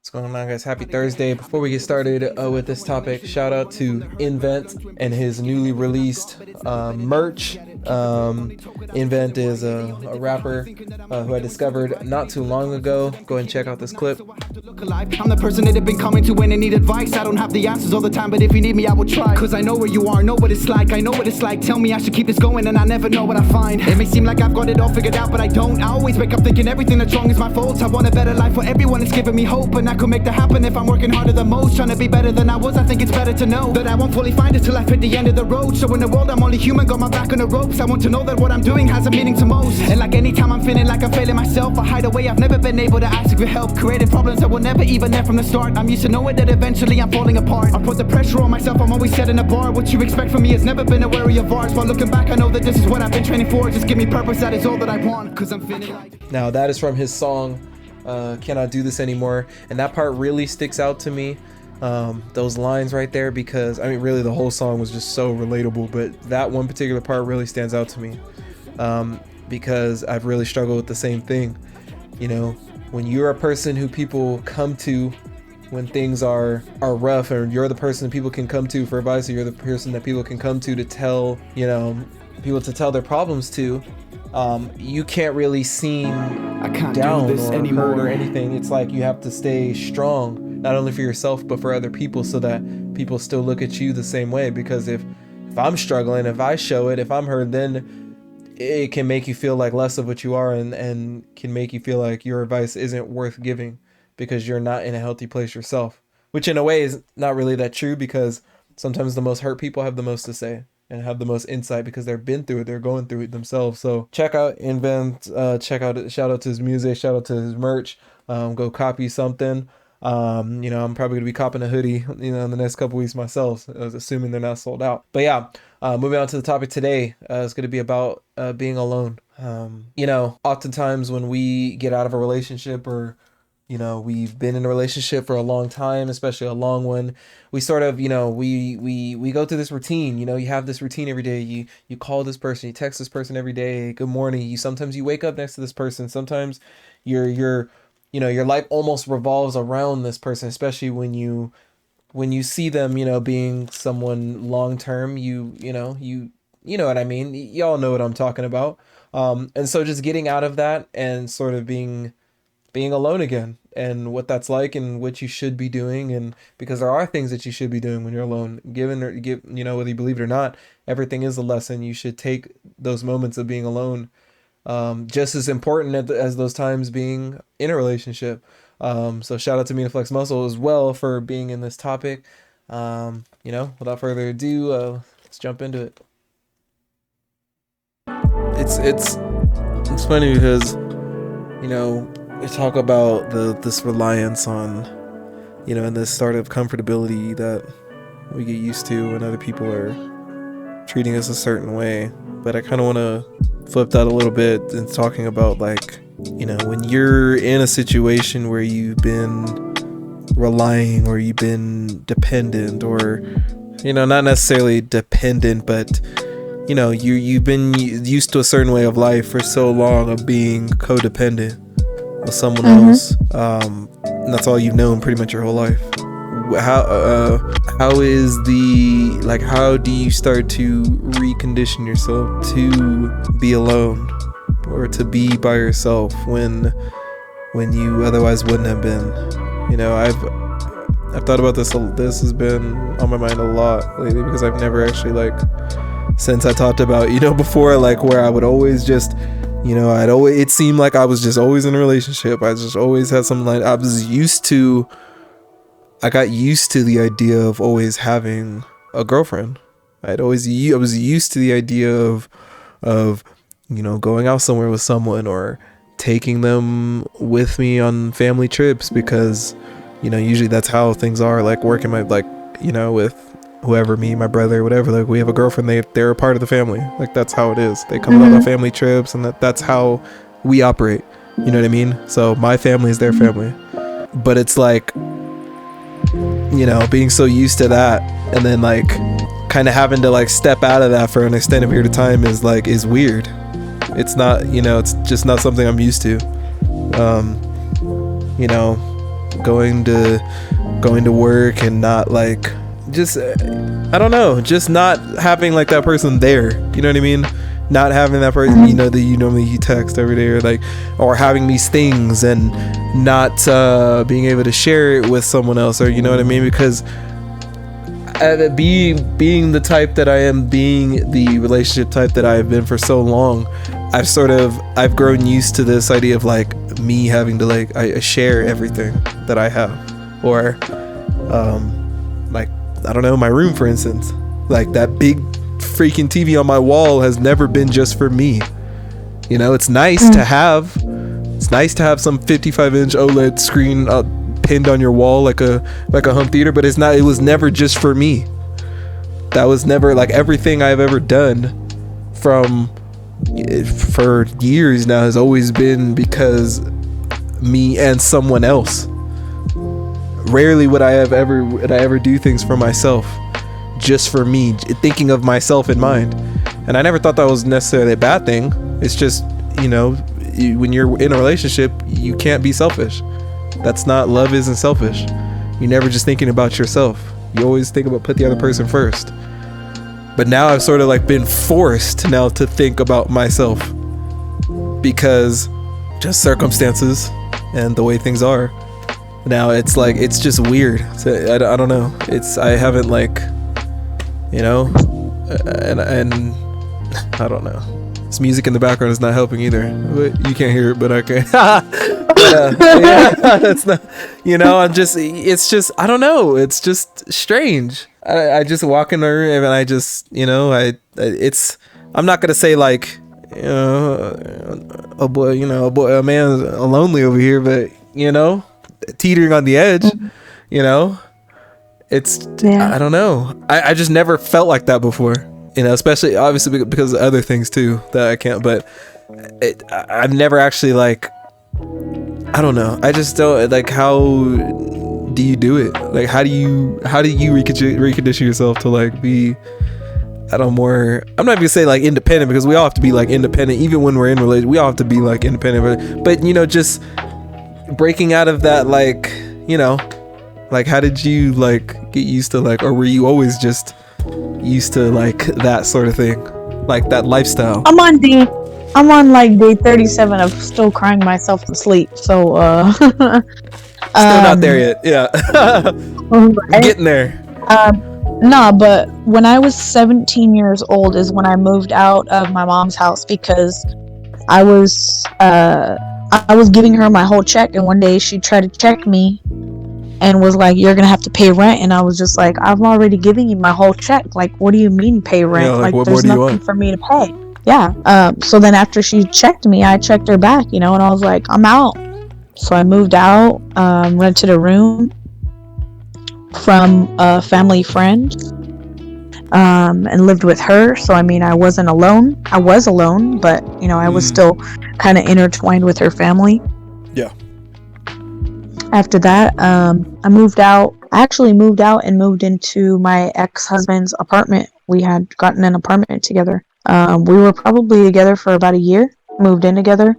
What's going on, guys? Happy Thursday. Before we get started with this topic, shout out to Invent and his newly released merch. Invent is a rapper who I discovered not too long ago. Go ahead and check out this clip. I'm the person that have been coming to when they need advice. I don't have the answers all the time, but if you need me, I will try. Cause I know where you are, know what it's like. I know what it's like. Tell me I should keep this going and I never know what I find. It may seem like I've got it all figured out, but I don't. I always wake up thinking everything that's wrong is my fault. I want a better life for everyone. It's giving me hope, and I could make that happen if I'm working harder than most. Trying to be better than I was. I think it's better to know that I won't fully find it till I hit the end of the road. So in the world I'm only human, got my back on the ropes. I want to know that what I'm doing has a meaning to most. And like anytime I'm feeling like I'm failing myself, I hide away. I've never been able to ask for help. Creating problems that will never even end from the start. I'm used to knowing that eventually I'm falling apart. I put the pressure on myself, I'm always setting a bar. What you expect from me has never been a worry of ours. While looking back, I know that this is what I've been training for. Just give me purpose, that is all that I want. Cause I'm feeling like... Now that is from his song Cannot Do This Anymore, and that part really sticks out to me, those lines right there, because I mean really the whole song was just so relatable, but that one particular part really stands out to me, because I've really struggled with the same thing. You know, when you're a person who people come to when things are rough, or you're the person that people can come to for advice, or you're the person that people can come to tell, you know, people to tell their problems to, you can't really seem down or hurt or anything. It's like you have to stay strong, not only for yourself but for other people, so that people still look at you the same way. Because if I'm struggling, if I show it, if I'm hurt, then it can make you feel like less of what you are, and can make you feel like your advice isn't worth giving because you're not in a healthy place yourself, which in a way is not really that true, because sometimes the most hurt people have the most to say and have the most insight because they've been through it, they're going through it themselves. So check out Invent, shout out to his music, shout out to his merch, go copy something. You know, I'm probably gonna be copping a hoodie, you know, in the next couple weeks myself, assuming they're not sold out. But yeah, moving on to the topic today, it's gonna be about being alone. You know, oftentimes when we get out of a relationship, or you know, we've been in a relationship for a long time, especially a long one, we sort of, you know, we go through this routine. You know, you have this routine every day. You call this person, you text this person every day, good morning. Sometimes you wake up next to this person. Sometimes you know, your life almost revolves around this person, especially when you see them, you know, being someone long term. You know what I mean. Y'all know what I'm talking about. And so just getting out of that and sort of being alone again, and what that's like, and what you should be doing. And because there are things that you should be doing when you're alone, you know, whether you believe it or not, everything is a lesson. You should take those moments of being alone just as important as those times being in a relationship. So shout out to me to Flex Muscle as well for being in this topic. You know, without further ado, let's jump into it. It's funny because, you know, we talk about this reliance on, you know, and this sort of comfortability that we get used to when other people are treating us a certain way. But I kind of want to flip that a little bit and talking about, like, you know, when you're in a situation where you've been relying, or you've been dependent, or, you know, not necessarily dependent, but, you know, you've been used to a certain way of life for so long, of being codependent with someone else, and that's all you've known pretty much your whole life. How do you start to recondition yourself to be alone, or to be by yourself when you otherwise wouldn't have been? You know, I've thought about this. This has been on my mind a lot lately, because I've never actually, like, since I talked about, you know, before, like, where I would always just, you know, it seemed like I was just always in a relationship. I just always had something, like, I got used to the idea of always having a girlfriend. I was used to the idea of, you know, going out somewhere with someone, or taking them with me on family trips, because, you know, usually that's how things are, like, working you know, with whoever, me, my brother, whatever, like, we have a girlfriend, they're a part of the family. Like, that's how it is. They come on family trips, and that's how we operate. You know what I mean? So my family is their family. But it's like, you know, being so used to that, and then, like, kind of having to, like, step out of that for an extended period of time is weird. It's not, you know, it's just not something I'm used to. You know, going to work and not like just I don't know, just not having like that person there. You know what I mean? Not having that person, that you normally text every day, or like, or having these things and not being able to share it with someone else, or you know what I mean? Because being the type that I am, being the relationship type that I have been for so long, I've grown used to this idea of like me having to like I share everything that I have, or like I don't know, my room for instance, like that big freaking TV on my wall has never been just for me. It's nice to have. It's nice to have some 55-inch OLED screen pinned on your wall like a home theater, but it's not. It was never just for me. That was never like everything I've ever done for years now has always been because me and someone else. Rarely would I ever do things for myself, just for me, thinking of myself in mind. And I never thought that was necessarily a bad thing. It's just, when you're in a relationship, you can't be selfish. That's not, love isn't selfish. You're never just thinking about yourself. You always think about put the other person first. But now I've sort of like been forced now to think about myself because just circumstances and the way things are. Now it's like, it's just weird. I don't know. I haven't like, and I don't know. This music in the background is not helping either. You can't hear it, but I can. That's not. It's just. I don't know. It's just strange. I just walk in the room and I just, it's. I'm not gonna say like, a man's lonely over here, but teetering on the edge, It's, I don't know. I just never felt like that before, especially obviously because of other things too that I can't, but I've never actually like, I don't know. I just don't like, how do you do it? Like, how do you recondition yourself to like be, I don't more, I'm not gonna say like independent, because we all have to be like independent, even when we're in relation, we all have to be like independent, but just breaking out of that, like, like, how did you like get used to like, or were you always just used to like that sort of thing, like that lifestyle? I'm on like day 37 of still crying myself to sleep. So still not there yet. Yeah. Right? Getting there. No, but when I was 17 years old is when I moved out of my mom's house, because I was giving her my whole check, and one day she tried to check me and was like, "You're gonna have to pay rent." And I was just like, "I'm already giving you my whole check. Like, what do you mean pay rent? Yeah, like what there's more do you nothing want? for me to pay." Yeah. So then after she checked me, I checked her back, and I was like, "I'm out." So I moved out, rented a room from a family friend, and lived with her. So I mean, I wasn't alone. I was alone, but I was still kind of intertwined with her family. Yeah. After that, I moved out. I actually moved out and moved into my ex-husband's apartment. We had gotten an apartment together. We were probably together for about a year, moved in together.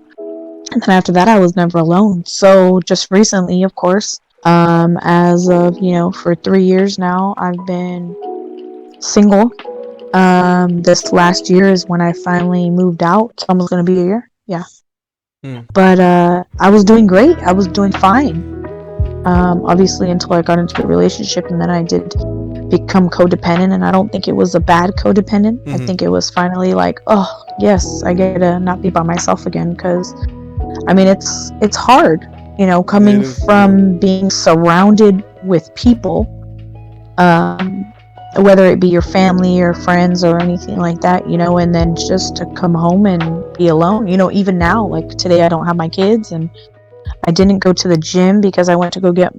And then after that, I was never alone. So just recently, of course, as of, for 3 years now, I've been single. This last year is when I finally moved out. It's almost going to be a year. Yeah. But I was doing great. I was doing fine. Obviously, until I got into a relationship, and then I did become codependent, and I don't think it was a bad codependent. I think it was finally like, oh yes, I get to not be by myself again, because I mean, it's hard, coming from being surrounded with people, whether it be your family or friends or anything like that, and then just to come home and be alone. Even now, like today, I don't have my kids, and I didn't go to the gym because I went to go get,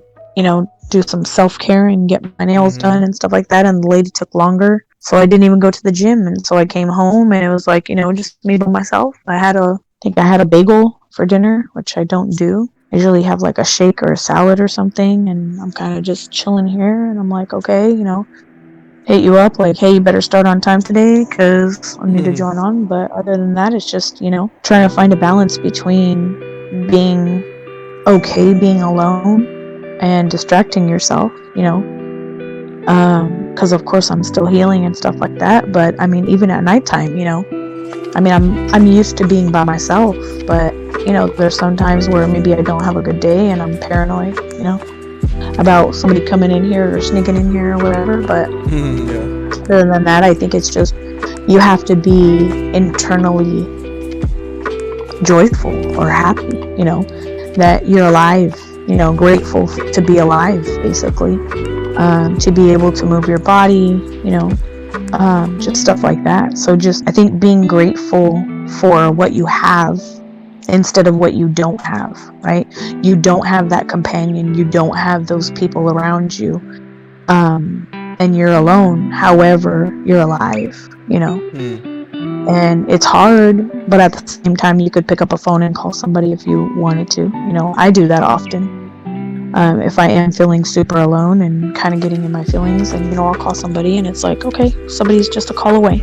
do some self-care and get my nails done and stuff like that, and the lady took longer, so I didn't even go to the gym. And so I came home, and it was like, just me by myself. I think I had a bagel for dinner, which I don't do. I usually have like a shake or a salad or something, and I'm kind of just chilling here, and I'm like, okay, hit you up like, hey, you better start on time today because I need to join on. But other than that, it's just, trying to find a balance between being okay being alone and distracting yourself, because of course I'm still healing and stuff like that. But I mean, even at nighttime, I mean, I'm used to being by myself, but there's some times where maybe I don't have a good day and I'm paranoid, about somebody coming in here or sneaking in here or whatever. But Yeah. other than that, I think it's just you have to be internally joyful or happy, that you're alive, grateful to be alive, basically, to be able to move your body, just stuff like that. So just, I think being grateful for what you have instead of what you don't have, right? You don't have that companion, you don't have those people around you, and you're alone. However, you're alive, and it's hard, but at the same time, you could pick up a phone and call somebody if you wanted to. I do that often. If I am feeling super alone and kind of getting in my feelings, and I'll call somebody, and it's like, okay, somebody's just a call away,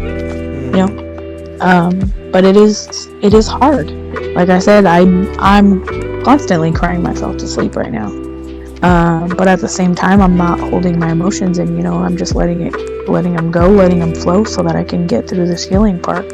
but it is hard. Like I said, I'm constantly crying myself to sleep right now, but at the same time, I'm not holding my emotions, and I'm just letting them go, letting them flow, so that I can get through this healing part.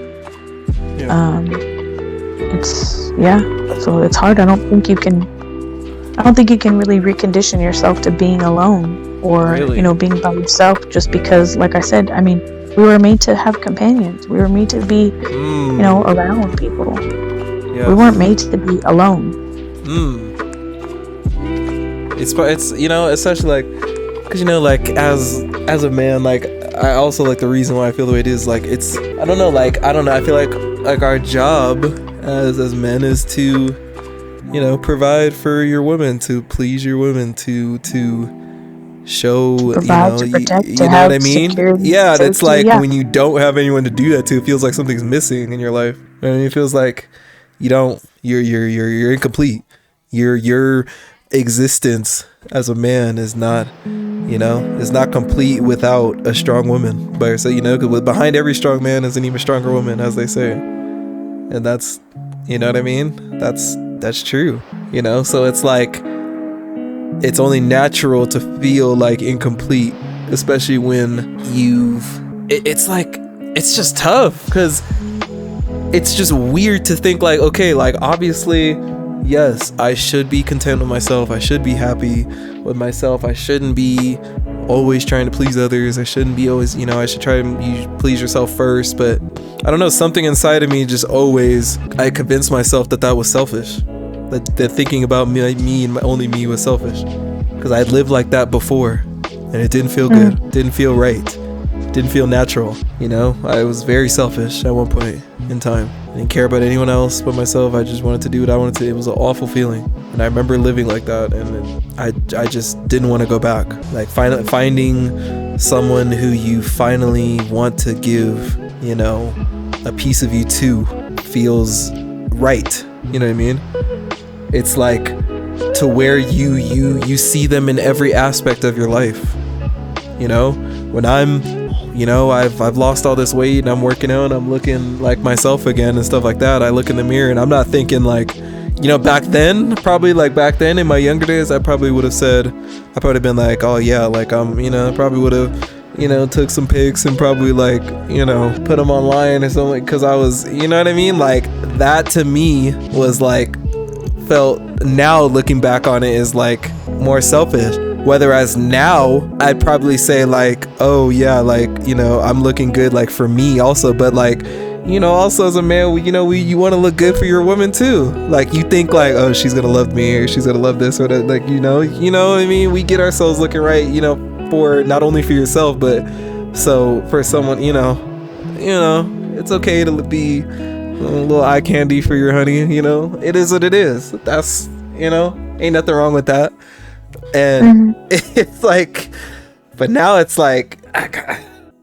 So it's hard. I don't think you can really recondition yourself to being alone or being by yourself, just because, like I said, I mean, we were made to have companions. We were made to be around people. Yes. We weren't made to be alone. It's especially like, because as a man, like, I also, like, the reason why I feel the way it is, like, it's, I don't know, I feel like our job as men is to provide for your women, to please your women, to show, provide, to protect, you to know have what I mean? Security, yeah, safety, it's like when you don't have anyone to do that to, it feels like something's missing in your life. You know what I mean? It feels like you're incomplete. Your existence as a man is not, is not complete without a strong woman by yourself. Because behind every strong man is an even stronger woman, as they say, and that's, you know what I mean? That's true. So it's like, it's only natural to feel like incomplete, especially when it's like, it's just tough, because it's just weird to think like, okay, like, obviously, yes, I should be content with myself, I should be happy with myself, I shouldn't be always trying to please others, I shouldn't be always, I should try to please yourself first. But I don't know, something inside of me just always, I convinced myself that was selfish, that thinking about me and only me was selfish, because I lived like that before, and it didn't feel good, didn't feel right, didn't feel natural. I was very selfish at one point in time. I didn't care about anyone else but myself. I just wanted to do what I wanted to. It was an awful feeling, and I remember living like that, and I just didn't want to go back. Like, finding someone who you finally want to give, a piece of you to, feels right. You know what I mean? It's like, to where you see them in every aspect of your life. When I'm, I've lost all this weight and I'm working out and I'm looking like myself again and stuff like that, I look in the mirror and I'm not thinking like, back then in my younger days, I probably would have said, I probably been like, oh yeah, like, I probably would have, took some pics and probably like, put them online or something, because I was, you know what I mean? Like, that to me was like, felt, now looking back on it, is like more selfish. Whereas now I'd probably say like, oh yeah, like, I'm looking good, like, for me also, but like, also as a man, you want to look good for your woman too. Like, you think like, oh, she's gonna love me, or she's gonna love this, or that, like, you know what I mean? We get ourselves looking right, for not only for yourself, but so for someone, it's okay to be a little eye candy for your honey. It is what it is. That's, ain't nothing wrong with that. And it's like, but now it's like,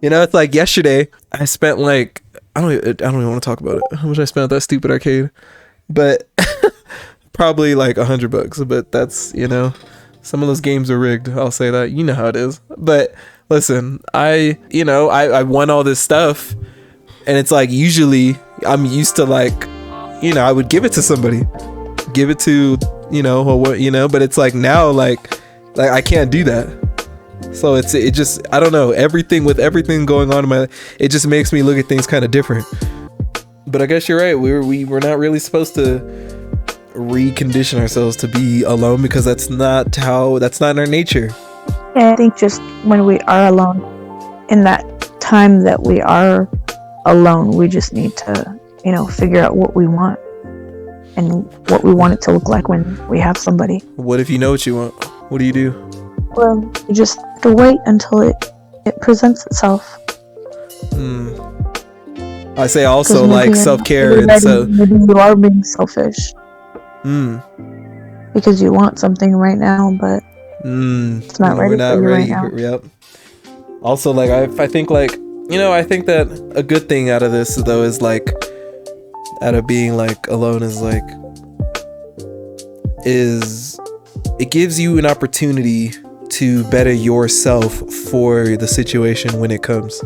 it's like yesterday I spent like, I don't even want to talk about it, how much I spent at that stupid arcade, but probably like $100. But that's, some of those games are rigged, I'll say that. You know how it is. But listen, I won all this stuff, and it's like, usually I'm used to like, I would give it to somebody, give it to, but it's like now, like, Like I can't do that. So it just, I don't know, everything going on in my life, it just makes me look at things kind of different. But I guess you're right. We're not really supposed to recondition ourselves to be alone, because that's not in our nature. Yeah, I think just when we are alone, in that time that we are alone, we just need to, figure out what we want and what we want it to look like when we have somebody. What if you know what you want? What do you do? Well, you just have to wait until it presents itself. I say also like self-care, and so maybe you are being selfish. Because you want something right now, but it's not ready for you right now. Yep. Also, like I think like, I think that a good thing out of this though is like, out of being like alone is it gives you an opportunity to better yourself for the situation when it comes,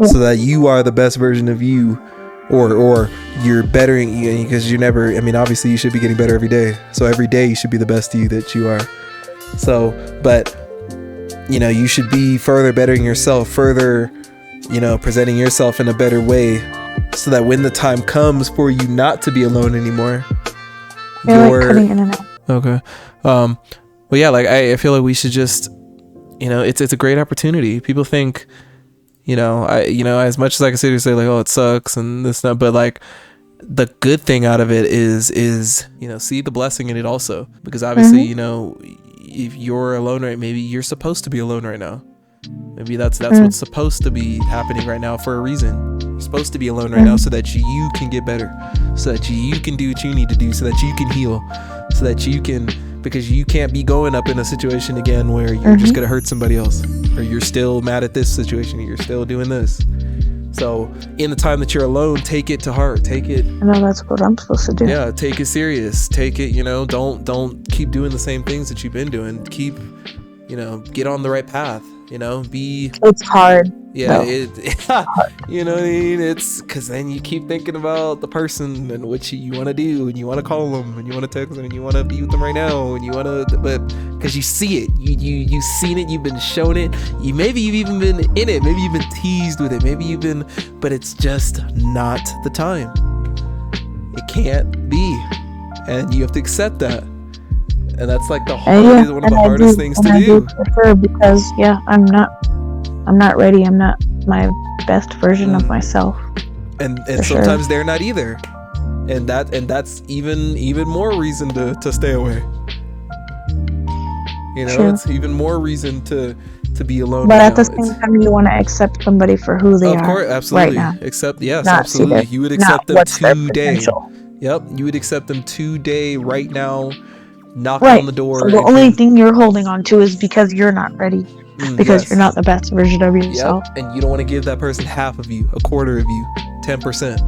so that you are the best version of you, or you're bettering, because you never, obviously you should be getting better every day, so every day you should be the best you that you are. So, but you should be further bettering yourself, further presenting yourself in a better way, so that when the time comes for you not to be alone anymore, you're like cutting in and out. Okay. Well, yeah, like I feel like we should just, it's a great opportunity. People think, as much as I can sit here and say like, oh, it sucks and this and that, but like the good thing out of it is, see the blessing in it also, because obviously, if you're alone maybe you're supposed to be alone right now. Maybe that's what's supposed to be happening right now for a reason. You're supposed to be alone right now so that you can get better, so that you can do what you need to do, so that you can heal, so that you can, because you can't be going up in a situation again where you're just gonna hurt somebody else, or you're still mad at this situation, or you're still doing this. So in the time that you're alone, take it to heart. Take it. I know that's what I'm supposed to do. Yeah, take it serious. Take it. Don't keep doing the same things that you've been doing. Keep, get on the right path. It's hard. Yeah, you know what I mean? It's because then you keep thinking about the person and what you want to do, and you want to call them, and you want to text them, and you want to be with them right now, and you want to, but because you see it, you've seen it, you've been shown it, maybe you've even been in it, maybe you've been teased with it, but it's just not the time. It can't be, and you have to accept that. And that's like one of the hardest things to do. For sure, because I'm not ready. I'm not my best version of myself. And sometimes they're not either. And that's even more reason to stay away. It's even more reason to be alone. But at the same time, you want to accept somebody for who they are. Of course, absolutely. Right now. Absolutely. You would accept them today. Yep, you would accept them today, right now. Knock on the door. So the only thing you're holding on to is because you're not ready, because you're not the best version of yourself. Yep. And you don't want to give that person half of you, a quarter of you, 10%.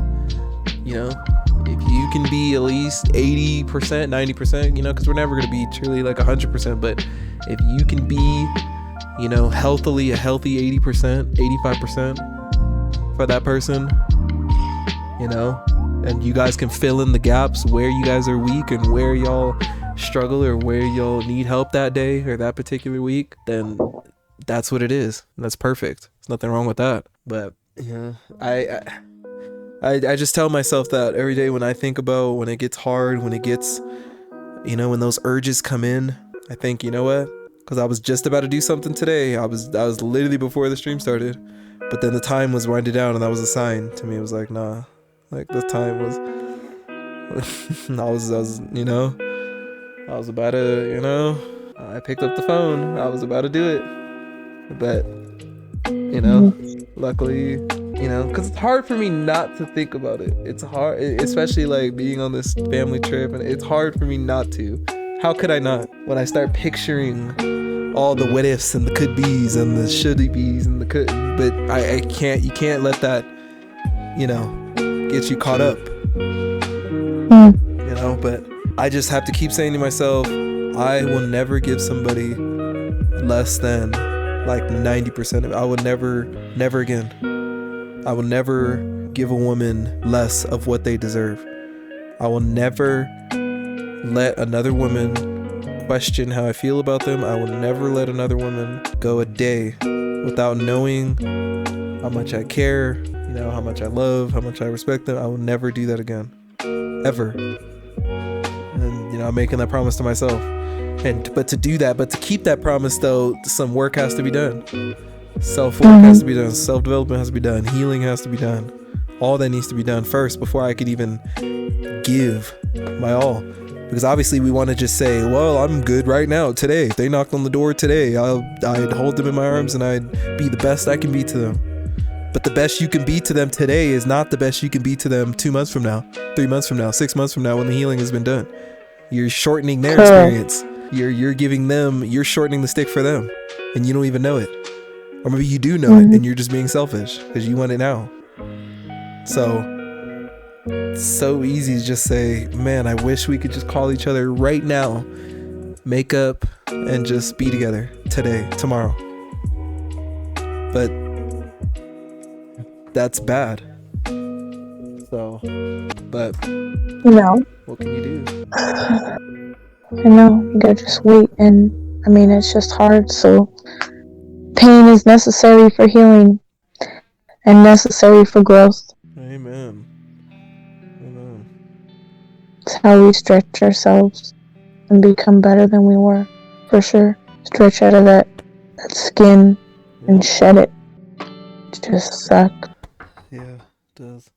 If you can be at least 80%, 90%, because we're never going to be truly like 100%, but if you can be, healthily a healthy 80%, 85% for that person, and you guys can fill in the gaps where you guys are weak and where y'all struggle, or where you'll need help that day or that particular week, then that's what it is. That's perfect. There's nothing wrong with that. But I just tell myself that every day when I think about when it gets hard, when it gets, when those urges come in, I think, you know what? Because I was just about to do something today. I was literally before the stream started, but then the time was winding down, and that was a sign to me. It was like, nah, like the time was. I was I was about to, I picked up the phone. I was about to do it. But, luckily, because it's hard for me not to think about it. It's hard, especially like being on this family trip, and it's hard for me not to. How could I not? When I start picturing all the what ifs and the could be's and the should be's and the could, but I can't, you can't let that, get you caught up. But I just have to keep saying to myself, I will never give somebody less than like 90% of it. I will never again. I will never give a woman less of what they deserve. I will never let another woman question how I feel about them. I will never let another woman go a day without knowing how much I care, you know, how much I love, how much I respect them. I will never do that again, ever. And you know, I'm making that promise to myself. But to keep that promise though, some work has to be done. Self-work has to be done. Self-development has to be done. Healing has to be done. All that needs to be done first before I could even give my all. Because obviously we want to just say, well, I'm good right now, today. If they knocked on the door today, I'd hold them in my arms and I'd be the best I can be to them. But the best you can be to them today is not the best you can be to them 2 months from now, 3 months from now, 6 months from now when the healing has been done. You're shortening their experience. You're shortening the stick for them and you don't even know it. Or maybe you do know it and you're just being selfish because you want it now. So easy to just say, man, I wish we could just call each other right now, make up, and just be together today, tomorrow. But that's bad. But You know, what can you do? I know, you gotta just wait, and I mean, it's just hard, so pain is necessary for healing and necessary for growth. Amen. It's how we stretch ourselves and become better than we were, for sure. Stretch out of that skin and shed it. It just sucks. Yeah, it does.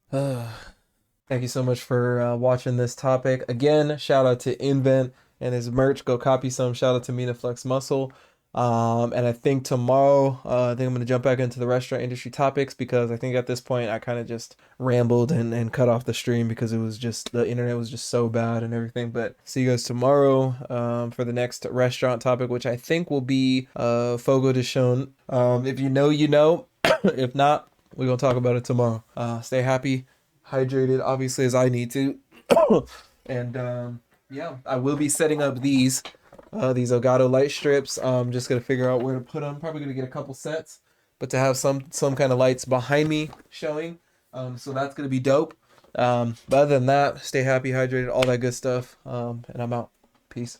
Thank you so much for watching this topic. Again, shout out to Invent and his merch. Go copy some. Shout out to Mina Flex Muscle. And I think tomorrow, I think I'm going to jump back into the restaurant industry topics because I think at this point I kind of just rambled and cut off the stream because it was just, the internet was just so bad and everything. But see you guys tomorrow for the next restaurant topic, which I think will be Fogo de Chão. If you know, you know. If not, we're going to talk about it tomorrow. Stay happy, hydrated, obviously, as I need to. And yeah, I will be setting up these Elgato light strips. Just gonna figure out where to put them. Probably gonna get a couple sets, but to have some kind of lights behind me showing. So that's gonna be dope. But other than that, stay happy, hydrated, all that good stuff. And I'm out. Peace.